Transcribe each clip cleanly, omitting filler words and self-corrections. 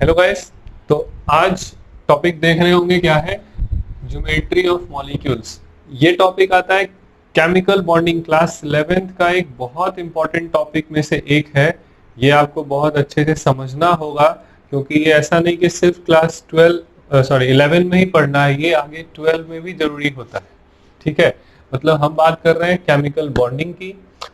Hello guys. तो आज topic देख रहे होंगे क्या है, ज्योमेट्री ऑफ मॉलिक्यूल्स। ये टॉपिक आता है केमिकल बॉन्डिंग क्लास 11th का एक बहुत इंपॉर्टेंट टॉपिक में से एक है। ये आपको बहुत अच्छे से समझना होगा क्योंकि ये ऐसा नहीं कि सिर्फ क्लास 11 में ही पढ़ना है, ये आगे 12 में भी जरूरी होता है। ठीक है, मतलब हम बात कर रहे हैं केमिकल बॉन्डिंग की,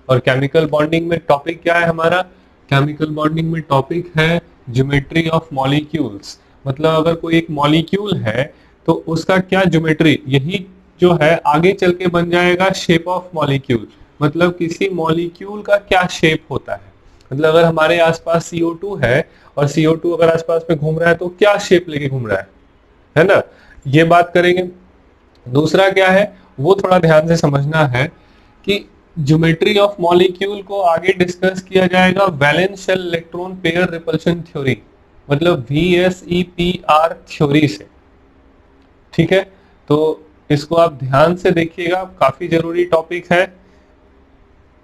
और केमिकल बॉन्डिंग में टॉपिक क्या है हमारा? केमिकल बॉन्डिंग में टॉपिक है ज्योमेट्री ऑफ मॉलिक्यूल्स। मतलब अगर कोई एक मॉलिक्यूल है तो उसका क्या ज्योमेट्री, यही जो है आगे चल के बन जाएगा शेप ऑफ मॉलिक्यूल। मतलब किसी मॉलिक्यूल का क्या शेप होता है। मतलब अगर हमारे आसपास CO2 है और CO2 अगर आसपास में घूम रहा है तो क्या शेप लेके घूम रहा है ना, ये बात करेंगे। दूसरा क्या है वो थोड़ा ध्यान से समझना है कि ज्योमेट्री ऑफ मॉलिक्यूल को आगे डिस्कस किया जाएगा valence shell electron pair repulsion theory, मतलब VSEPR थ्योरी से। ठीक है, तो इसको आप ध्यान से देखिएगा, काफी जरूरी टॉपिक है।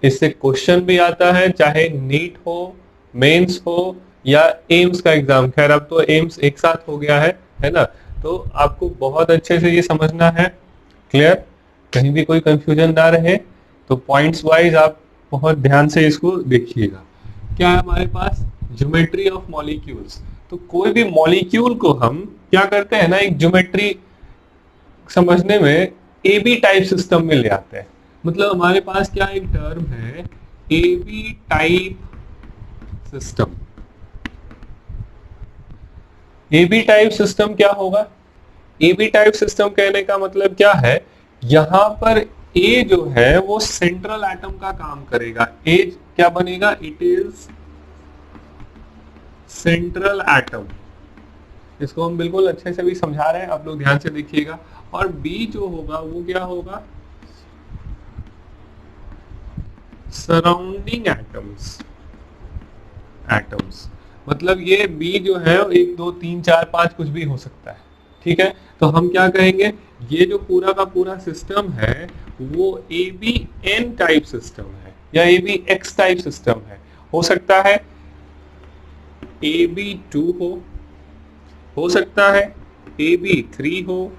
इससे क्वेश्चन भी आता है, चाहे नीट हो, मेंस हो या एम्स का एग्जाम। खैर अब तो एम्स एक साथ हो गया है ना। तो आपको बहुत अच्छे से ये समझना है। क्लियर, कहीं भी कोई कंफ्यूजन ना रहे, तो पॉइंट्स वाइज आप बहुत ध्यान से इसको देखिएगा। क्या है हमारे पास? Geometry of molecules. तो कोई भी मॉलिक्यूल को हम क्या करते हैं ना, एक ज्योमेट्री समझने में AB टाइप सिस्टम में ले आते हैं। मतलब हमारे पास क्या एक टर्म है AB type system. AB type system क्या होगा? AB टाइप सिस्टम कहने का मतलब क्या है, यहां पर A जो है वो सेंट्रल एटम का काम करेगा। A क्या बनेगा? It is central atom. इसको हम बिल्कुल अच्छे से भी समझा रहे हैं, आप लोग ध्यान से देखिएगा। और B जो होगा वो क्या होगा? Surrounding atoms. मतलब ये B जो है 1 2 3 4 5 कुछ भी हो सकता है। ठीक है, तो हम क्या कहेंगे, ये जो पूरा का पूरा सिस्टम है वो ABN टाइप सिस्टम है या ABX टाइप सिस्टम है। हो सकता है AB2 हो सकता है AB3 हो,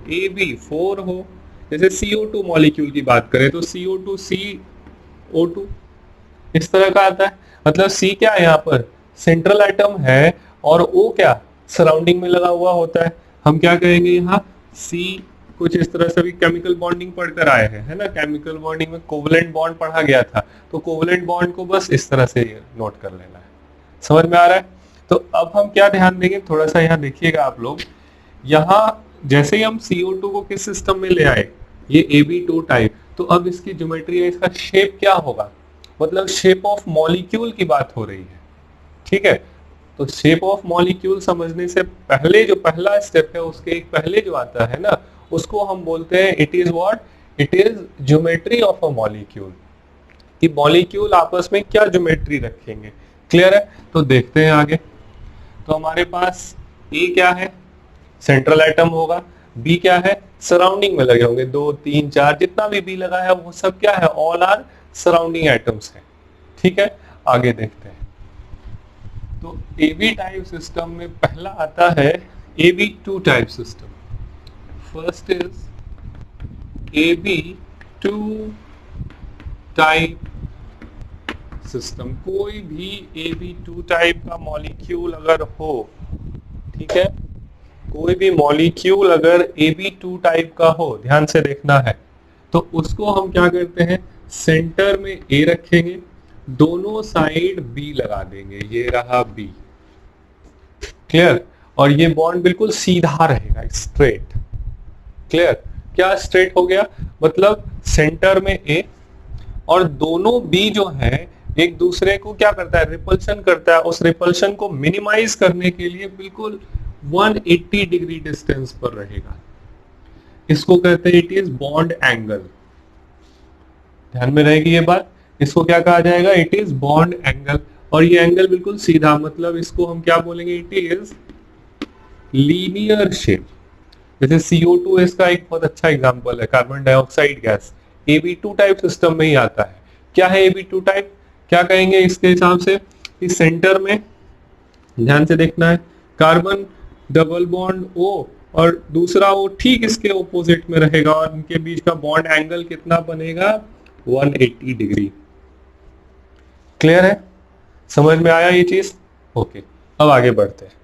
AB4 हो। जैसे CO2 मॉलिक्यूल की बात करें तो CO2 CO2 इस तरह का आता है। मतलब C क्या है यहाँ पर? सेंट्रल एटम है, और O क्या? सराउंडिंग में लगा हुआ होता है। हम क्या कहेंगे यहाँ? C कुछ इस तरह से भी केमिकल बॉन्डिंग पढ़कर आए हैं, है ना। केमिकल बॉन्डिंग में कोवलेंट बॉन्ड पढ़ा गया था, तो कोवलेंट बॉन्ड को बस इस तरह से नोट कर लेना है। समझ में आ रहा है? तो अब हम क्या ध्यान देंगे, थोड़ा सा यहाँ देखिएगा आप लोग। यहाँ जैसे ही हम CO2 को किस सिस्टम में ले आए, ये AB2 टाइप, तो अब इसकी ज्योमेट्री है, इसका शेप क्या होगा? मतलब शेप ऑफ मॉलिक्यूल की बात हो रही है। ठीक है, तो शेप ऑफ मॉलिक्यूल समझने से पहले जो पहला स्टेप है, उसके एक पहले जो आता है ना, उसको हम बोलते हैं it is what? It is geometry of a molecule. कि मॉलिक्यूल आपस में क्या ज्योमेट्री रखेंगे। क्लियर है? तो देखते हैं आगे। तो हमारे पास A क्या है? सेंट्रल एटम होगा। B क्या है? सराउंडिंग में लगे होंगे 2 3 4 जितना भी B लगा है वो सब क्या है? ऑल आर सराउंडिंग एटम्स है। ठीक है, आगे देखते हैं। तो AB टाइप सिस्टम में पहला आता है AB2 type system. First is AB2 type system. कोई भी AB2 टाइप का मॉलिक्यूल अगर हो, ठीक है, कोई भी मॉलिक्यूल अगर AB2 टाइप का हो, ध्यान से देखना है, तो उसको हम क्या करते हैं, सेंटर में A रखेंगे, दोनों साइड B लगा देंगे। ये रहा B। क्लियर? और ये बॉन्ड बिल्कुल सीधा रहेगा, स्ट्रेट। क्लियर? क्या स्ट्रेट हो गया? मतलब सेंटर में A और दोनों B जो है एक दूसरे को क्या करता है? रिपल्शन करता है। उस रिपल्शन को मिनिमाइज करने के लिए बिल्कुल 180 डिग्री डिस्टेंस पर रहेगा। इसको कहते हैं इट इज बॉन्ड एंगल। ध्यान में रहेगी ये बात। इसको क्या कहा जाएगा? It is bond angle. और ये एंगल बिल्कुल सीधा, मतलब इसको हम क्या बोलेंगे? It is linear shape. जैसे CO2 इसका एक बहुत अच्छा एग्जांपल है, carbon dioxide gas AB2 type system में ही आता है। क्या है AB2 टाइप? क्या कहेंगे इसके हिसाब से? कि सेंटर में, ध्यान से देखना है, कार्बन डबल बॉन्ड O और दूसरा O ठीक इसके ऑपोजिट में रहेगा और इनके बीच का बॉन्ड एंगल कितना बनेगा 180 डिग्री। क्लियर है, समझ में आया ये चीज? ओके, अब आगे बढ़ते हैं।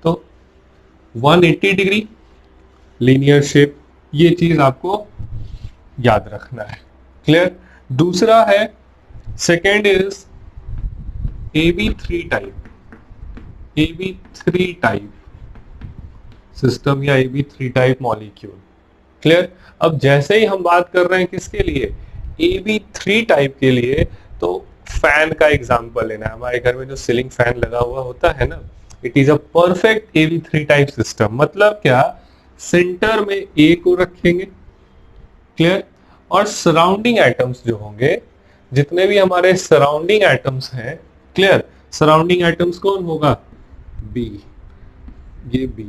तो 180 डिग्री लीनियर शेप, ये चीज आपको याद रखना है। क्लियर? दूसरा है second is AB3 type, AB3 type system या AB3 टाइप मॉलिक्यूल। क्लियर? अब जैसे ही हम बात कर रहे हैं किसके लिए, AB3 टाइप के लिए, तो फैन का एग्जांपल लेना है। हमारे घर में जो सीलिंग फैन लगा हुआ होता है ना, it is a perfect AB3 type system. मतलब क्या, सेंटर में A को रखेंगे, क्लियर, और सराउंडिंग एटम्स जो होंगे, जितने भी हमारे सराउंडिंग एटम्स हैं, क्लियर, सराउंडिंग एटम्स कौन होगा, B, ये B,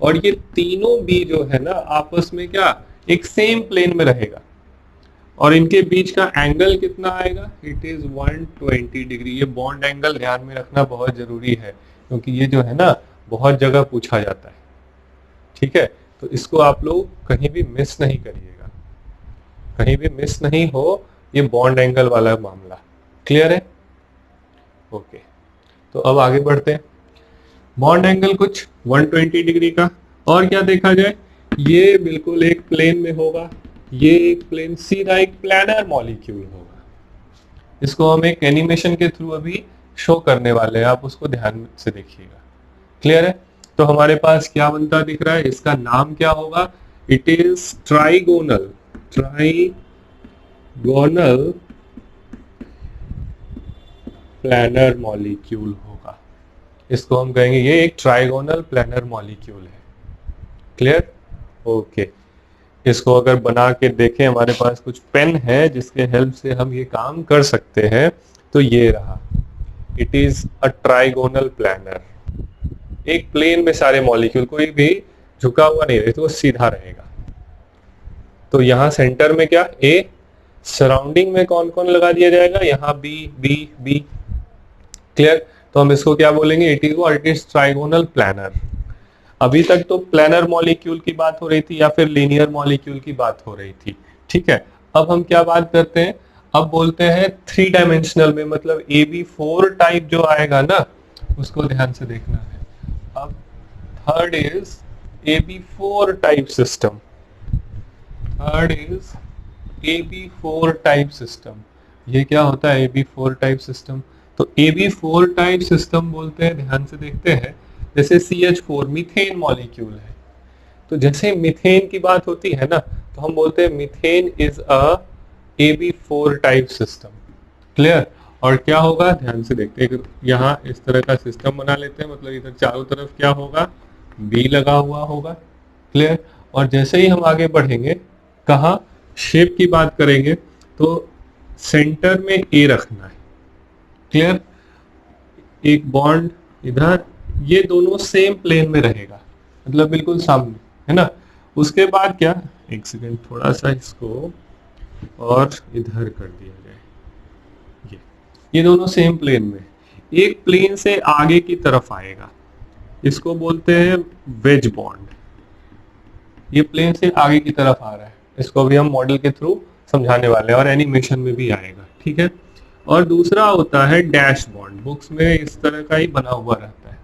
और ये तीनों B जो है ना आपस में क्या एक सेम प्लेन में रहेगा और इनके बीच का एंगल कितना आएगा, इट इज 120 डिग्री। ये बॉन्ड एंगल ध्यान में रखना बहुत जरूरी है क्योंकि ये जो है ना बहुत जगह पूछा जाता है। ठीक है, तो इसको आप लोग कहीं भी मिस नहीं करिएगा, कहीं भी मिस नहीं हो ये बॉन्ड एंगल वाला मामला। क्लियर है? ओके, तो अब आगे बढ़ते हैं। बॉन्ड एंगल कुछ 120 डिग्री का, और क्या देखा जाए, ये बिल्कुल एक प्लेन में होगा, ये एक प्लेन सीधा एक प्लैनर मॉलिक्यूल होगा। इसको हम एक एनिमेशन के थ्रू अभी शो करने वाले हैं, आप उसको ध्यान से देखिएगा। क्लियर है? तो हमारे पास क्या बनता दिख रहा है, इसका नाम क्या होगा, it is trigonal, trigonal planar molecule होगा। इसको हम कहेंगे ये एक ट्राइगोनल प्लैनर मॉलिक्यूल है। क्लियर? ओके, इसको अगर बना के देखें, हमारे पास कुछ पेन है जिसके हेल्प से हम ये काम कर सकते हैं, तो ये रहा, it is a trigonal planar. एक प्लेन में सारे मॉलिक्यूल, कोई भी झुका हुआ नहीं रहेगा, तो सीधा रहेगा। तो यहाँ सेंटर में क्या A, सराउंडिंग में कौन कौन लगा दिया जाएगा, यहाँ B B B। क्लियर? तो हम इसको क्या बोलेंगे, इट इज ट्राइगोनल प्लैनर। अभी तक तो प्लैनर मॉलिक्यूल की बात हो रही थी या फिर लीनियर मॉलिक्यूल की बात हो रही थी। ठीक है, अब हम क्या बात करते हैं, अब बोलते हैं 3 डायमेंशनल में, मतलब AB4 टाइप जो आएगा ना उसको ध्यान से देखना है। अब third is AB4 type system, third is AB4 type system. ये क्या होता है AB4 टाइप सिस्टम, तो AB4 टाइप सिस्टम बोलते हैं, ध्यान से देखते हैं, जैसे CH4 मीथेन मॉलिक्यूल है, तो जैसे मीथेन की बात होती है ना तो हम बोलते हैं methane is a AB4 type system. Clear? और क्या होगा, ध्यान से देखते हैं, यहाँ इस तरह का सिस्टम बना लेते हैं, मतलब इधर चारों तरफ क्या होगा, B लगा हुआ होगा। क्लियर? और जैसे ही हम आगे बढ़ेंगे, कहाँ शेप की बात करेंगे, तो सेंटर में A रखना है। क्लियर? एक बॉन्ड इधर, ये दोनों सेम प्लेन में रहेगा, मतलब बिल्कुल सामने, है ना। उसके बाद क्या, एक सेकेंड, थोड़ा सा इसको और इधर कर दिया जाए, ये दोनों सेम प्लेन में, एक प्लेन से आगे की तरफ आएगा, इसको बोलते हैं वेज बॉन्ड। ये प्लेन से आगे की तरफ आ रहा है, इसको भी हम मॉडल के थ्रू समझाने वाले हैं और एनिमेशन में भी आएगा। ठीक है, और दूसरा होता है डैश बॉन्ड, बुक्स में इस तरह का ही बना हुआ रहता है।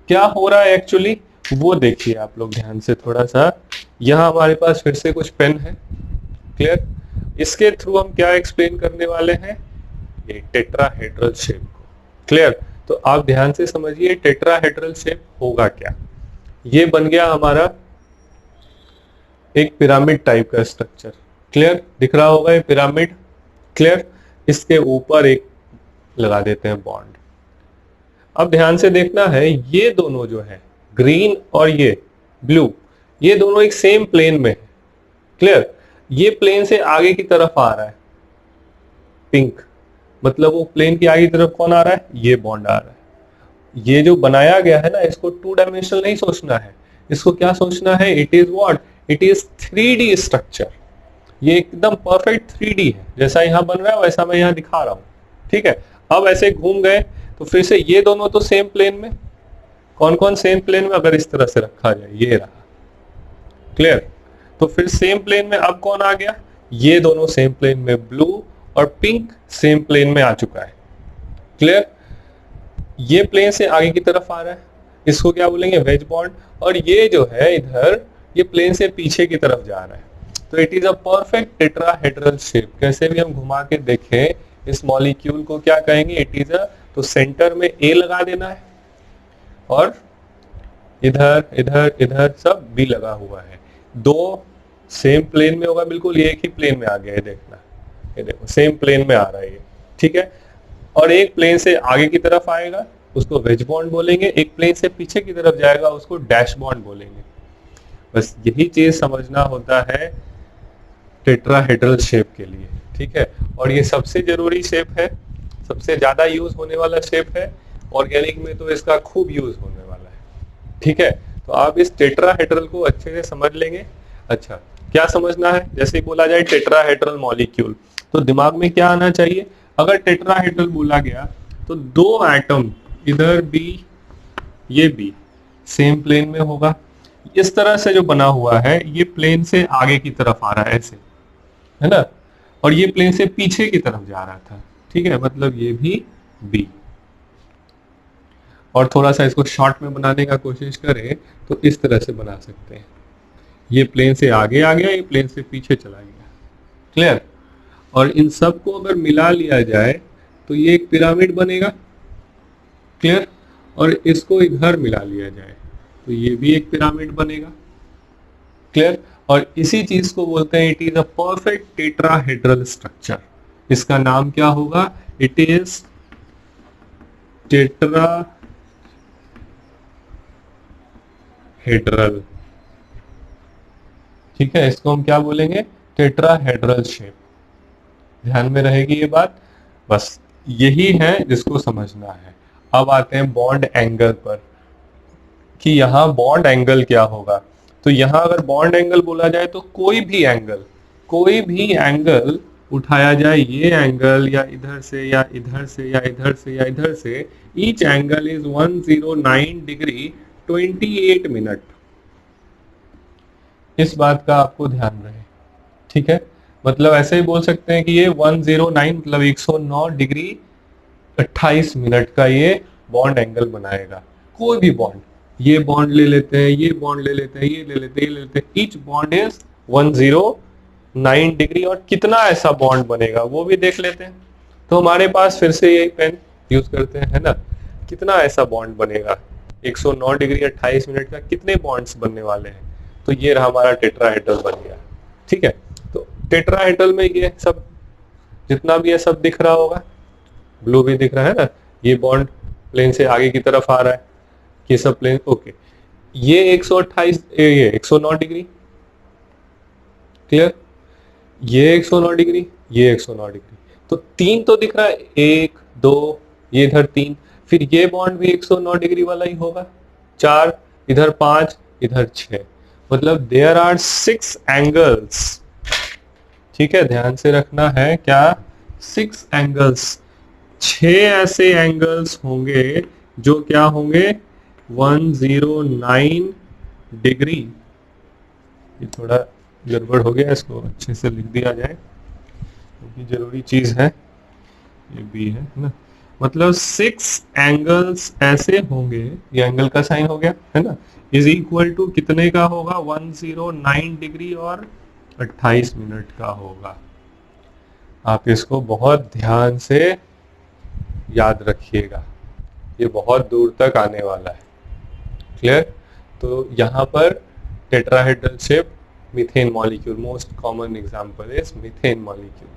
क्या हो रहा है एक्चुअली वो देखिए आप लोग ध्यान से थोड़ा सा। यहाँ हमारे पास फिर से कुछ पेन है। क्लियर? इसके थ्रू हम क्या एक्सप्लेन करने वाले हैं, ये टेट्राहेड्रल शेप को। क्लियर? तो आप ध्यान से समझिए टेट्राहेड्रल शेप होगा क्या। ये बन गया हमारा एक पिरामिड टाइप का स्ट्रक्चर। क्लियर? दिख रहा होगा ये पिरामिड। क्लियर? इसके ऊपर एक लगा देते हैं बॉन्ड। अब ध्यान से देखना है, ये दोनों जो है ग्रीन और ये ब्लू, ये दोनों एक सेम प्लेन में है। क्लियर? ये प्लेन से आगे की तरफ आ रहा है पिंक, मतलब वो प्लेन की आगे की तरफ कौन आ रहा है, ये बॉन्ड आ रहा है। ये जो बनाया गया है ना, इसको 2 डायमेंशनल नहीं सोचना है, इसको क्या सोचना है, it is what, it is 3D structure. ये एकदम परफेक्ट 3D है, जैसा यहां बन रहा है वैसा मैं यहां दिखा रहा हूं। ठीक है, अब ऐसे घूम गए तो फिर से ये दोनों तो सेम प्लेन में, कौन कौन सेम प्लेन में अगर इस तरह से रखा जाए, ये रहा, क्लियर। तो फिर सेम प्लेन में अब कौन आ गया, ये दोनों सेम प्लेन में, ब्लू और पिंक सेम प्लेन में आ चुका है, क्लियर। ये प्लेन से आगे की तरफ आ रहा है, इसको क्या बोलेंगे, वेज बॉन्ड। और ये जो है इधर, ये प्लेन से पीछे की तरफ जा रहा है, तो it is a perfect tetrahedral shape. कैसे भी हम घुमा के देखें इस मॉलिक्यूल को क्या कहेंगे, इट इज अ, तो सेंटर में ए लगा देना है और इधर इधर इधर सब बी लगा हुआ है। दो सेम प्लेन में होगा, बिल्कुल ये एक ही प्लेन में आ गया है, देखना, ये देखो सेम प्लेन में आ रहा है ये, ठीक है। और एक प्लेन से आगे की तरफ आएगा उसको वेज बॉन्ड बोलेंगे, एक प्लेन से पीछे की तरफ जाएगा उसको डैश बॉन्ड बोलेंगे। बस यही चीज समझना होता है टेट्राहेड्रल शेप के लिए, ठीक है। और ये सबसे जरूरी शेप है, सबसे ज्यादा यूज होने वाला शेप है, ऑर्गेनिक में तो इसका खूब यूज होने वाला है, ठीक है। तो आप इस टेट्राहेड्रल को अच्छे से समझ लेंगे। अच्छा, क्या समझना है, जैसे ही बोला जाए टेट्राहेड्रल मॉलिक्यूल तो दिमाग में क्या आना चाहिए, अगर टेट्राहेड्रल बोला गया तो दो एटम इधर बी, ये बी सेम प्लेन में होगा। इस तरह से जो बना हुआ है ये प्लेन से आगे की तरफ आ रहा है ऐसे, है ना, और ये प्लेन से पीछे की तरफ जा रहा था, ठीक है, मतलब ये भी बी। और थोड़ा सा इसको शॉर्ट में बनाने का कोशिश करें तो इस तरह से बना सकते हैं, ये प्लेन से आगे आ गया, ये प्लेन से पीछे चला गया, क्लियर। और इन सब को अगर मिला लिया जाए तो ये एक पिरामिड बनेगा, क्लियर। और इसको इधर मिला लिया जाए तो ये भी एक पिरामिड बनेगा, क्लियर। और इसी चीज को बोलते हैं it is a perfect tetrahedral structure. इसका नाम क्या होगा, इट इज टेट्राहेड्रल, ठीक है। इसको हम क्या बोलेंगे, टेट्राहेड्रल शेप। ध्यान में रहेगी ये बात, बस यही है जिसको समझना है। अब आते हैं बॉन्ड एंगल पर, कि यहाँ बॉन्ड एंगल क्या होगा। तो यहाँ अगर बॉन्ड एंगल बोला जाए तो कोई भी एंगल उठाया जाए, ये एंगल या इधर से या इधर से या इधर से या इधर से, each angle is 109 degree 28 minute. इस बात का आपको ध्यान रहे, ठीक है। मतलब ऐसे ही बोल सकते हैं कि ये 109 मतलब 109 डिग्री 28 मिनट का ये बॉन्ड एंगल बनाएगा। कोई भी बॉन्ड, ये बॉन्ड ले लेते हैं, ये बॉन्ड ले लेते हैं, ये ले लेते हैं, ये ले लेते हैं, ईच बॉन्ड इज 109 डिग्री। और कितना ऐसा बॉन्ड बनेगा वो भी देख लेते हैं। तो हमारे पास फिर से यही पेन यूज करते हैं, है ना। कितना ऐसा बॉन्ड बनेगा 109 डिग्री 28 मिनट का, कितने बॉन्ड्स बनने वाले हैं, तो ये रहा हमारा टेट्राहेड्रल बन गया, ठीक है। तो टेट्राहेड्रल में ये सब जितना भी है सब दिख रहा होगा, ब्लू भी दिख रहा है ना, ये बॉन्ड प्लेन से आगे की तरफ आ रहा है, ये सब प्लेन, ओके। ये 128, ये 109 डिग्री, क्लियर, ये 109 डिग्री, ये 109 डिग्री, तो तीन तो दिख रहा है, 1 2, ये इधर 3, फिर ये बॉन्ड भी 109 डिग्री वाला ही होगा, 4, इधर 5, इधर 6, मतलब देयर आर 6 एंगल्स, ठीक है। ध्यान से रखना है क्या, 6 एंगल्स, 6 ऐसे एंगल्स होंगे जो क्या होंगे 109 डिग्री। ये थोड़ा गड़बड़ हो गया, इसको अच्छे से लिख दिया जाए क्योंकि जरूरी चीज है, ये भी है ना। मतलब 6 एंगल्स ऐसे होंगे, ये एंगल का साइन हो गया है ना, इज इक्वल टू कितने का होगा, 109 डिग्री और 28 मिनट का होगा। आप इसको बहुत ध्यान से याद रखिएगा, ये बहुत दूर तक आने वाला है, क्लियर। तो यहाँ पर tetrahedral shape methane molecule, most common example is methane molecule,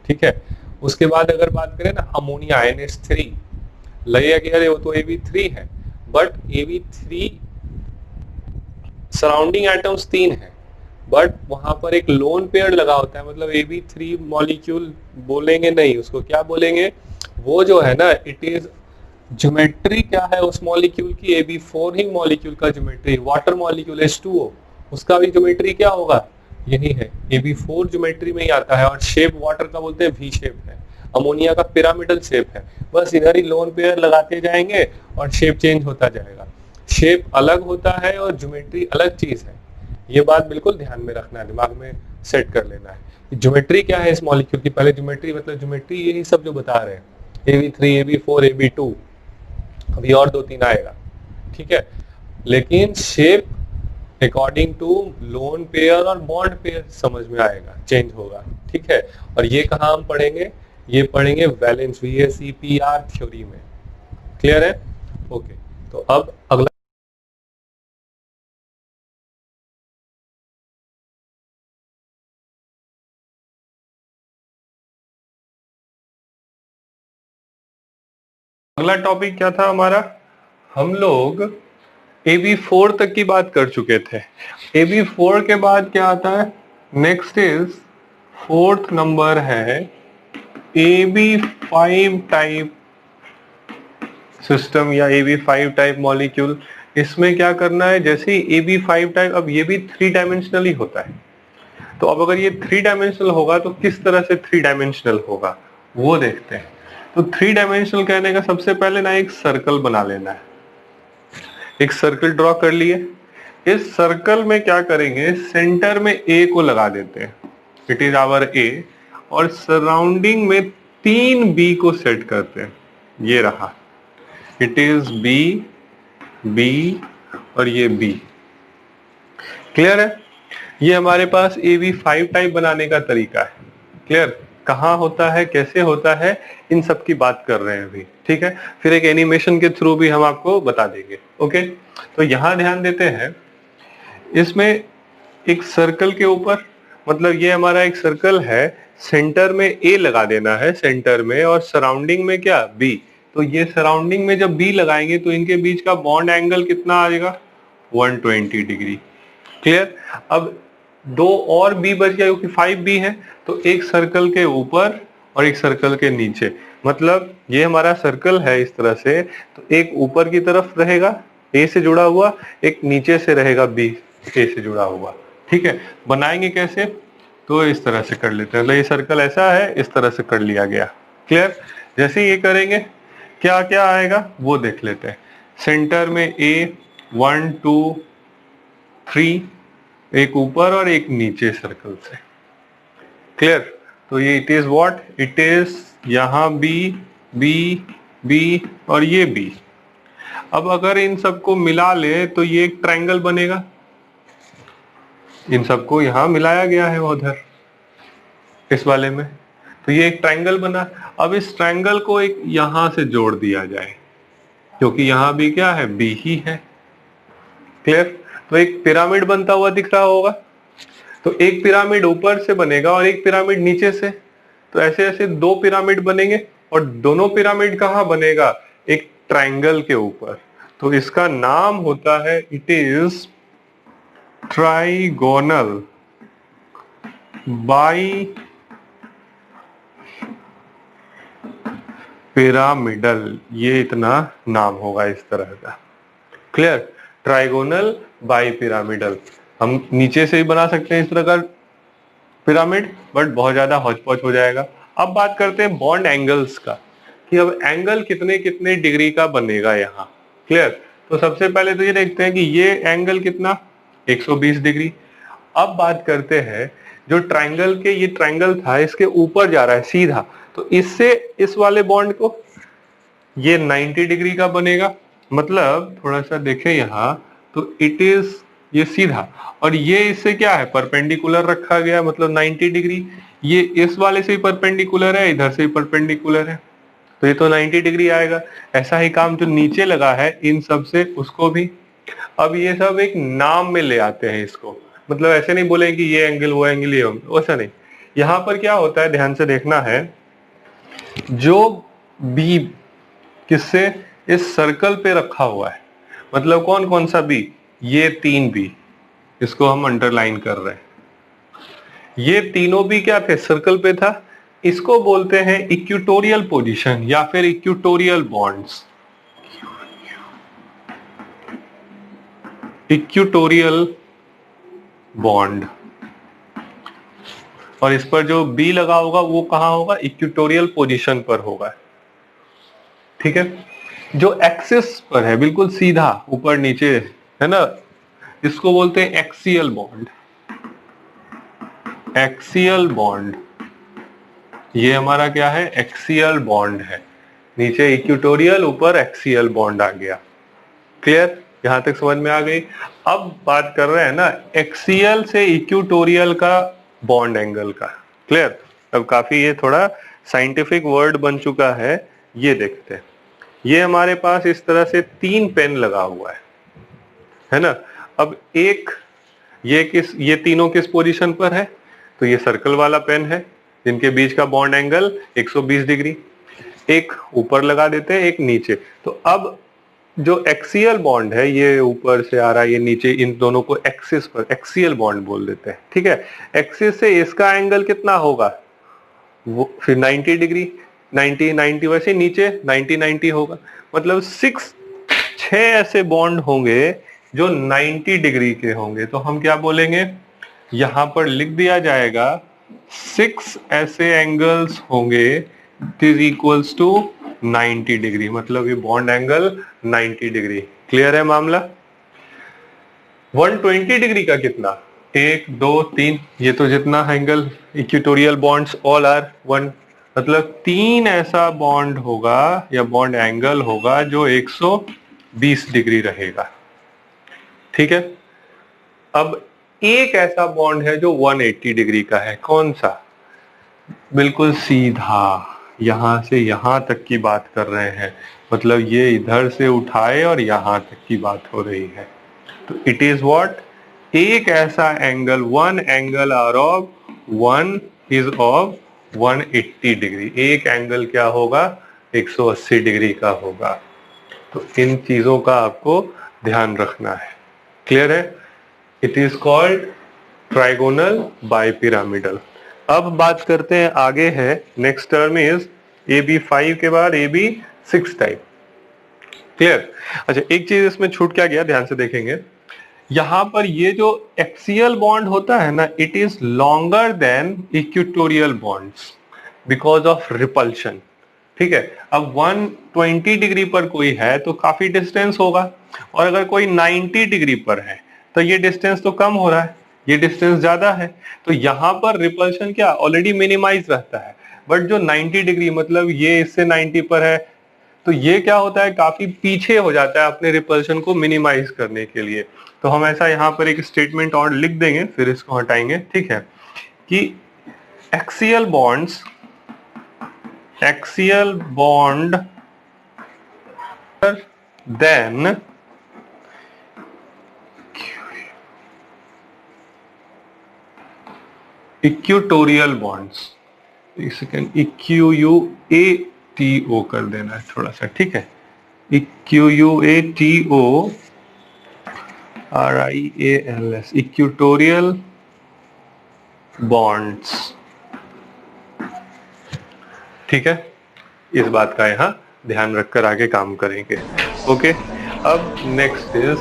ठीक है। उसके बाद अगर बात करें ना अमोनिया NH3, लगे गया वो तो Ab3 है, बट Ab3 सराउंडिंग एटम्स 3 है, बट वहां पर एक लोन पेयर लगा होता है, मतलब Ab3 मॉलिक्यूल बोलेंगे नहीं, उसको क्या बोलेंगे, वो जो है ना, इट इज ज्योमेट्री क्या है उस मॉलिक्यूल की, Ab4 ही मॉलिक्यूल का ज्योमेट्री, वाटर मॉलिक्यूल H2O, उसका भी ज्योमेट्री क्या होगा, यही है, Ab4 ज्योमेट्री में ही आता है। और शेप वाटर का बोलते हैं V शेप है, अमोनिया का पिरामिडल शेप है, बस इधर ही लोन पेयर लगाते जाएंगे और शेप चेंज होता जाएगा। शेप अलग होता है और ज्योमेट्री अलग चीज है। ये बात बिल्कुल ध्यान में रखना है, दिमाग में सेट कर लेना है। ज्योमेट्री क्या है इस मॉलिक्यूल की, पहले ज्योमेट्री मतलब ज्योमेट्री यही सब जो बता रहे हैं, AB3 AB4 AB2, अभी और 2-3 आएगा, ठीक है। लेकिन shape according to lone pair और बॉन्ड पेयर समझ में आएगा, चेंज होगा, ठीक है। और ये कहाँ हम पढ़ेंगे, ये पढ़ेंगे वैलेंस VSEPR थ्योरी में। क्लियर है? ओके, तो अब अगला टॉपिक क्या था हमारा, हम लोग AB4 तक की बात कर चुके थे। AB4 के बाद क्या आता है, नेक्स्ट इज फोर्थ नंबर है AB5 टाइप सिस्टम या AB5 टाइप मॉलिक्यूल। इसमें क्या करना है, जैसे ही AB5 टाइप, अब ये भी 3 डायमेंशनल ही होता है, तो अब अगर ये 3 डायमेंशनल होगा तो किस तरह से 3 डायमेंशनल होगा वो देखते हैं। तो 3 डायमेंशनल कहने का सबसे पहले ना एक सर्कल बना लेना है। एक सर्कल ड्रॉ कर लिए, इस सर्कल में क्या करेंगे, सेंटर में A को लगा देते हैं, इट इज आवर A, और सराउंडिंग में 3 B को सेट करते हैं, ये रहा, इट इज B B और ये B। क्लियर है? ये हमारे पास AB5 टाइप बनाने का तरीका है। क्लियर? कहाँ होता है, कैसे होता है, इन सब की बात कर रहे हैं अभी, ठीक है। फिर एक एनिमेशन के थ्रू भी हम आपको बता देंगे। ओके, तो यहां ध्यान देते हैं, इसमें एक सर्कल के ऊपर, मतलब ये हमारा एक सर्कल है, सेंटर में A लगा देना है सेंटर में, और सराउंडिंग में क्या, B। तो ये सराउंडिंग में जब B लगाएंगे तो इनके बीच का बॉन्ड एंगल कितना आएगा, 120 डिग्री। क्लियर? अब 2 और B बच गया क्योंकि 5B है, तो एक सर्कल के ऊपर और एक सर्कल के नीचे, मतलब ये हमारा सर्कल है इस तरह से, तो एक ऊपर की तरफ रहेगा A से जुड़ा हुआ, एक नीचे से रहेगा B A से जुड़ा हुआ, ठीक है। बनाएंगे कैसे, तो इस तरह से कर लेते हैं, मतलब ये सर्कल ऐसा है, इस तरह से कर लिया गया। क्लियर? जैसे ये करेंगे क्या क्या आएगा वो देख लेते हैं। सेंटर में A 1 2 3, एक ऊपर और एक नीचे सर्कल से। क्लियर? तो ये it is what, it is यहां बी बी बी और ये बी। अब अगर इन सबको मिला ले तो ये एक ट्रायंगल बनेगा, इन सबको यहां मिलाया गया है उधर इस वाले में, तो ये एक ट्रायंगल बना। अब इस ट्रायंगल को एक यहां से जोड़ दिया जाए, क्योंकि यहां भी क्या है, बी ही है। क्लियर? तो एक पिरामिड बनता हुआ दिख रहा होगा, तो एक पिरामिड ऊपर से बनेगा और एक पिरामिड नीचे से, तो ऐसे ऐसे 2 पिरामिड बनेंगे, और दोनों पिरामिड कहां बनेगा, एक ट्रायंगल के ऊपर। तो इसका नाम होता है, it is trigonal bi pyramidal, ये इतना नाम होगा इस तरह का। क्लियर? Trigonal bi pyramidal. हम नीचे से ही बना सकते हैं इस तरह का पिरामिड, बट बहुत ज्यादा हौच पौच हो जाएगा। अब बात करते हैं बॉन्ड एंगल्स का, कि अब एंगल कितने कितने डिग्री का बनेगा यहाँ। क्लियर? तो सबसे पहले तो ये देखते हैं कि ये एंगल कितना, 120 डिग्री। अब बात करते हैं, जो ट्रायंगल के, ये ट्रायंगल था, इसके ऊपर जा रहा है सीधा, तो इससे इस वाले बॉन्ड को ये 90 डिग्री का बनेगा। मतलब थोड़ा सा देखें यहाँ, तो इट इज ये सीधा, और ये इससे क्या है, परपेंडिकुलर रखा गया, मतलब 90 डिग्री। ये इस वाले से ही परपेंडिकुलर है, इधर से ही परपेंडिकुलर है, तो ये तो 90 डिग्री आएगा। ऐसा ही काम जो नीचे लगा है इन सब से, उसको भी। अब ये सब एक नाम में ले आते हैं इसको, मतलब ऐसे नहीं बोले कि ये एंगल वो एंगल, ये वैसा नहीं। यहाँ पर क्या होता है, ध्यान से देखना है, जो बी किससे, इस सर्कल पे रखा हुआ है, मतलब कौन कौन सा बी, ये 3 बी, इसको हम अंडरलाइन कर रहे हैं। ये तीनों बी क्या थे, सर्कल पे था, इसको बोलते हैं इक्वेटोरियल पोजीशन या फिर इक्वेटोरियल बॉन्ड्स। इक्वेटोरियल बॉन्ड, और इस पर जो बी लगा होगा वो कहां होगा, इक्वेटोरियल पोजीशन पर होगा। ठीक है? जो एक्सिस पर है, बिल्कुल सीधा ऊपर नीचे, है ना, इसको बोलते हैं एक्सियल बॉन्ड। एक्सियल बॉन्ड, ये हमारा क्या है, एक्सियल बॉन्ड है। नीचे इक्वेटोरियल, ऊपर एक्सियल बॉन्ड आ गया। क्लियर, यहां तक समझ में आ गई। अब बात कर रहे हैं ना एक्सियल से इक्वेटोरियल का बॉन्ड एंगल का। क्लियर, अब काफी ये थोड़ा साइंटिफिक वर्ड बन चुका है। ये देखते हैं, ये हमारे पास इस तरह से 3 पेन लगा हुआ है ना। अब एक ये तीनों किस पोजीशन पर है, तो ये सर्कल वाला पेन है जिनके बीच का बॉन्ड एंगल 120 डिग्री। एक ऊपर लगा देते हैं, एक नीचे। तो अब जो एक्सियल बॉन्ड है, ये ऊपर से आ रहा है, ये नीचे, इन दोनों को एक्सिस पर एक्सियल बॉन्ड बोल देते हैं। ठीक है, एक्सिस से इसका एंगल कितना होगा, वो फिर 90 डिग्री, 90 90 वैसे नीचे 90 90 होगा। मतलब 6 ऐसे बॉन्ड होंगे जो 90 डिग्री के होंगे। तो हम क्या बोलेंगे, यहां पर लिख दिया जाएगा 6 ऐसे एंगल्स होंगे इज इक्वल्स टू 90 डिग्री। मतलब ये बॉन्ड एंगल 90 डिग्री। क्लियर है मामला। 120 डिग्री का कितना, 1 2 3, ये तो जितना angle equatorial bonds all are 1, मतलब 3 ऐसा बॉन्ड होगा या बॉन्ड एंगल होगा जो 120 डिग्री रहेगा। ठीक है, अब एक ऐसा बॉन्ड है जो 180 डिग्री का है। कौन सा, बिल्कुल सीधा, यहां से यहां तक की बात कर रहे हैं। मतलब ये इधर से उठाए और यहां तक की बात हो रही है। तो इट इज व्हाट, एक ऐसा angle, one angle are of one is of 180 degree. एक एंगल क्या होगा, 180 डिग्री का होगा। तो इन चीजों का आपको ध्यान रखना है। क्लियर है, it is called trigonal bipyramidal. अब बात करते हैं, आगे है नेक्स्ट टर्म इज AB5 के बाद AB6 टाइप। क्लियर। अच्छा, एक चीज इसमें छूट क्या गया, ध्यान से देखेंगे। यहां पर ये जो एक्सियल बॉन्ड होता है ना, it is longer than equatorial bonds because of repulsion. ठीक है, अब 120 डिग्री पर कोई है तो काफी डिस्टेंस होगा, और अगर कोई 90 डिग्री पर है तो ये डिस्टेंस तो कम हो रहा है, ये डिस्टेंस ज्यादा है। तो यहां पर रिपल्शन क्या ऑलरेडी मिनिमाइज रहता है। बट जो 90 डिग्री, मतलब ये इससे 90 पर है, तो ये क्या होता है, काफी पीछे हो जाता है अपने रिपल्शन को मिनिमाइज करने के लिए। तो हम ऐसा यहाँ पर एक स्टेटमेंट और लिख देंगे, फिर इसको हटाएंगे। ठीक है, कि axial bonds, axial bond then equatorial bonds, EQUATO कर देना है थोड़ा सा। ठीक है, EQUATO RIALS, इक्वेटोरियल बॉन्ड्स। ठीक है, इस बात का यहां ध्यान रखकर आगे काम करेंगे। ओके, अब next is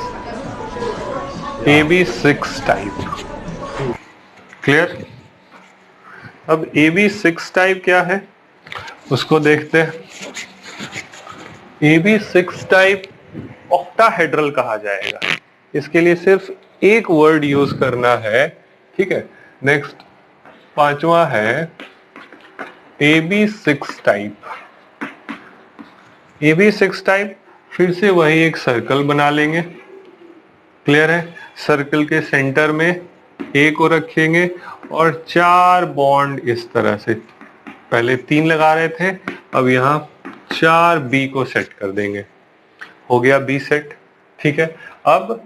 AB6 type. Clear. अब AB6 टाइप क्या है उसको देखते हैं। AB6 टाइप ऑक्टाहेड्रल कहा जाएगा। इसके लिए सिर्फ एक वर्ड यूज करना है। ठीक है, नेक्स्ट 5वां है AB6 टाइप। AB6 टाइप, फिर से वही एक सर्कल बना लेंगे। क्लियर है, सर्कल के सेंटर में A को रखेंगे और 4 बॉन्ड इस तरह से, पहले 3 लगा रहे थे, अब यहाँ 4 B को सेट कर देंगे। हो गया B सेट। ठीक है, अब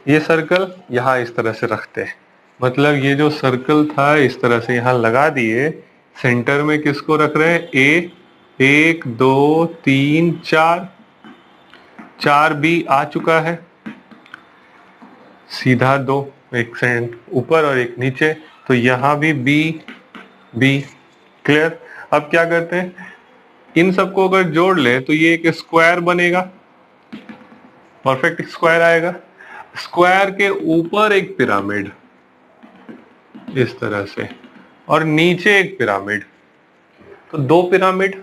ये सर्कल यहाँ इस तरह से रखते हैं। मतलब ये जो सर्कल था इस तरह से यहाँ लगा दिए, सेंटर में किसको रख रहे हैं, A, 1 2 3 4, 4 B आ चुका है, सीधा 2, एक सेंट ऊपर और एक नीचे, तो यहाँ भी B। क्लियर। अब क्या करते हैं, इन सबको अगर जोड़ ले तो ये एक स्क्वायर बनेगा, परफेक्ट स्क्वायर आएगा। स्क्वायर के ऊपर एक पिरामिड इस तरह से, और नीचे एक पिरामिड, तो 2 पिरामिड।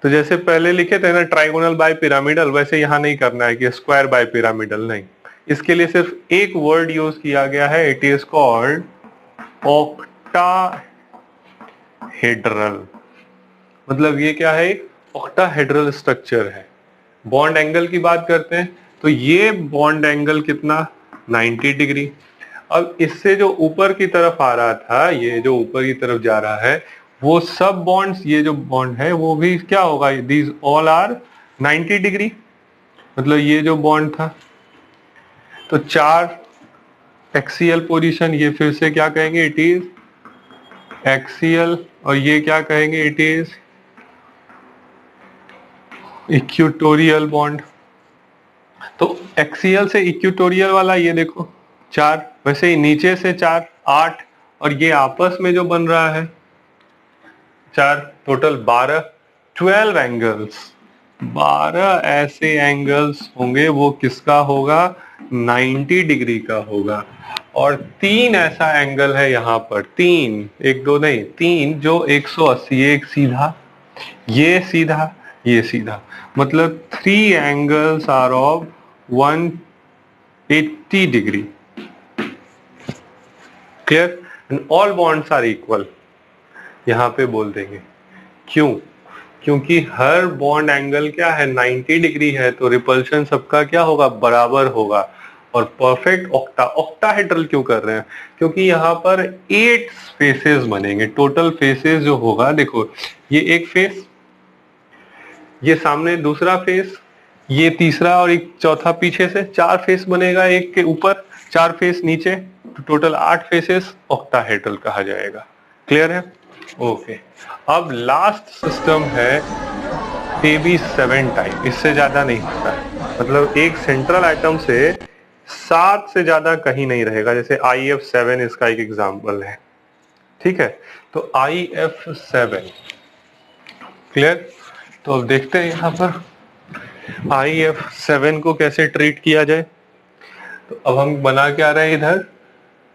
तो जैसे पहले लिखे थे ना ट्राइगोनल बाय पिरामिडल, वैसे यहाँ नहीं करना है कि स्क्वायर बाय पिरामिडल, नहीं। इसके लिए सिर्फ एक वर्ड यूज किया गया है, इट इज कॉल्ड ऑक्टाहेड्रल। मतलब ये क्या है, एक ऑक्टाहेड्रल स्ट्रक्चर है। बॉन्ड एंगल की बात करते हैं तो ये बॉन्ड एंगल कितना, 90 डिग्री। अब इससे जो ऊपर की तरफ आ रहा था, ये जो ऊपर की तरफ जा रहा है, वो सब बॉन्ड्स, ये जो बॉन्ड है वो भी क्या होगा, दीज ऑल आर 90 डिग्री। मतलब ये जो बॉन्ड था, तो 4 एक्सियल पोजीशन, ये फिर से क्या कहेंगे, इट इज एक्सियल, और ये क्या कहेंगे, इट इज इक्वेटोरियल बॉन्ड। तो एक्सियल से इक्वेटोरियल वाला ये देखो 4, वैसे ही नीचे से 4 8, और ये आपस में जो बन रहा है 4, टोटल 12 एंगल्स, 12 ऐसे एंगल्स होंगे, वो किसका होगा, 90 डिग्री का होगा। और 3 ऐसा एंगल है यहाँ पर, 3, 1 2 नहीं 3, जो 180, ये एक सीधा, ये सीधा, ये सीधा, मतलब 3 angles are of 180 degree. Clear? And all bonds are equal, यहां पे बोल देंगे। क्यों? क्योंकि हर बॉन्ड एंगल क्या है, 90 डिग्री है, तो रिपल्शन सबका क्या होगा, बराबर होगा। और परफेक्ट ऑक्टाहेड्रल क्यों कर रहे हैं, क्योंकि यहाँ पर 8 फेसेस बनेंगे। टोटल फेसेस जो होगा, देखो ये एक फेस, ये सामने दूसरा फेस, ये तीसरा, और एक चौथा पीछे से, 4 फेस बनेगा, एक के ऊपर 4 फेस नीचे, तो टोटल 8 फेसेस ऑक्टाहेड्रल कहा जाएगा। क्लियर है? ओके। अब लास्ट सिस्टम है AB7 टाइप, इससे ज्यादा नहीं होता है, मतलब एक सेंट्रल आइटम से 7 से ज्यादा कहीं नहीं रहेगा। जैसे IF7 इसका एक एग्जांपल है, ठीक है। तो IF7, क्लियर? तो अब देखते हैं यहाँ पर IF7 को कैसे ट्रीट किया जाए। तो अब हम बना क्या रहे हैं, इधर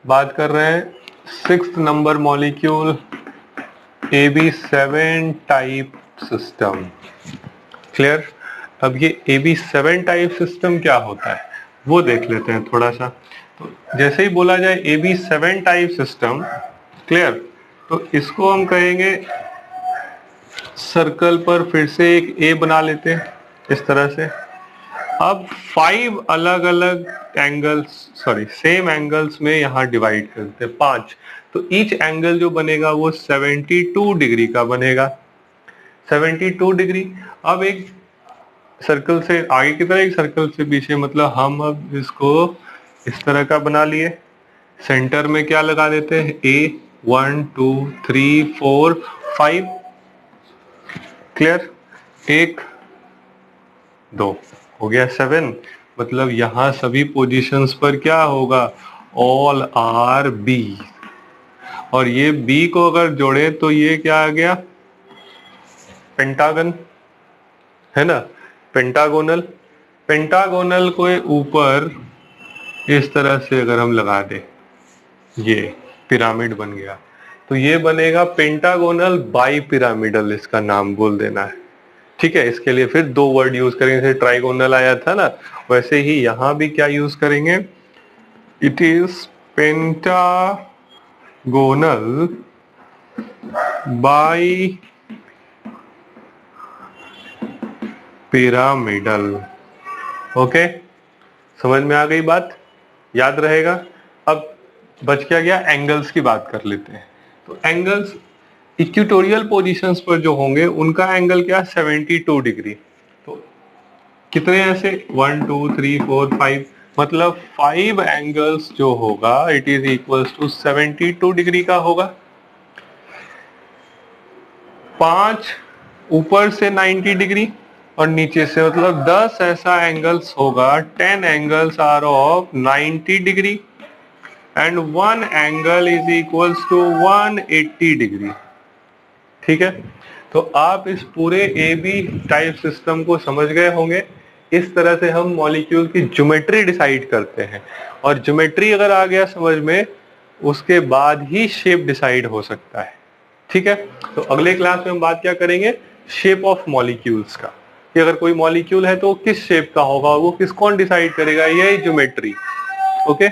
बात कर रहे हैं 6th number molecule AB7 type system. Clear? अब ये AB7 टाइप सिस्टम क्या होता है वो देख लेते हैं थोड़ा सा। तो जैसे ही बोला जाए AB7 टाइप सिस्टम, क्लियर, तो इसको हम कहेंगे, सर्कल पर फिर से एक ए बना लेते हैं इस तरह से। अब 5 अलग अलग एंगल्स, सॉरी सेम एंगल्स में यहाँ डिवाइड करते हैं 5, तो ईच एंगल जो बनेगा वो 72 डिग्री का बनेगा, 72 डिग्री। अब एक सर्कल से आगे की तरह, एक सर्कल से पीछे, मतलब हम अब इसको इस तरह का बना लिए। सेंटर में क्या लगा देते हैं, ए, 1 2 3 4 5, क्लियर, 1 2 हो गया 7। मतलब यहां सभी पोजीशंस पर क्या होगा, ऑल आर बी, और ये बी को अगर जोड़े तो ये क्या आ गया, पेंटागन, है ना, पेंटागोनल। पेंटागोनल को ऊपर इस तरह से अगर हम लगा दे, ये पिरामिड बन गया, तो ये बनेगा पेंटागोनल बाई पिरामिडल, इसका नाम बोल देना है। ठीक है, इसके लिए फिर 2 वर्ड यूज करेंगे, जैसे ट्राइगोनल आया था ना, वैसे ही यहां भी क्या यूज करेंगे, it is pentagonal bi pyramidal. Okay, समझ में आ गई बात, याद रहेगा। अब बच क्या गया, एंगल्स की बात कर लेते हैं। तो एंगल्स इक्वेटोरियल पोजीशंस पर जो होंगे उनका एंगल क्या, 72 डिग्री। तो कितने ऐसे, 1 2 3 4 5, मतलब 5 एंगल्स जो होगा it is equals to 72 degree का होगा। 5 ऊपर से 90 डिग्री और नीचे से, मतलब 10 ऐसा एंगल्स होगा, 10 angles are of 90 degree and 1 angle is equals to 180 degree. ठीक है, तो आप इस पूरे ए बी टाइप सिस्टम को समझ गए होंगे। इस तरह से हम मॉलिक्यूल की ज्योमेट्री डिसाइड करते हैं, और ज्योमेट्री अगर आ गया समझ में, उसके बाद ही शेप डिसाइड हो सकता है। ठीक है, तो अगले क्लास में हम बात क्या करेंगे, शेप ऑफ मॉलिक्यूल्स का, कि अगर कोई मॉलिक्यूल है तो किस शेप का होगा, वो कौन डिसाइड करेगा, ये ज्योमेट्री। ओके,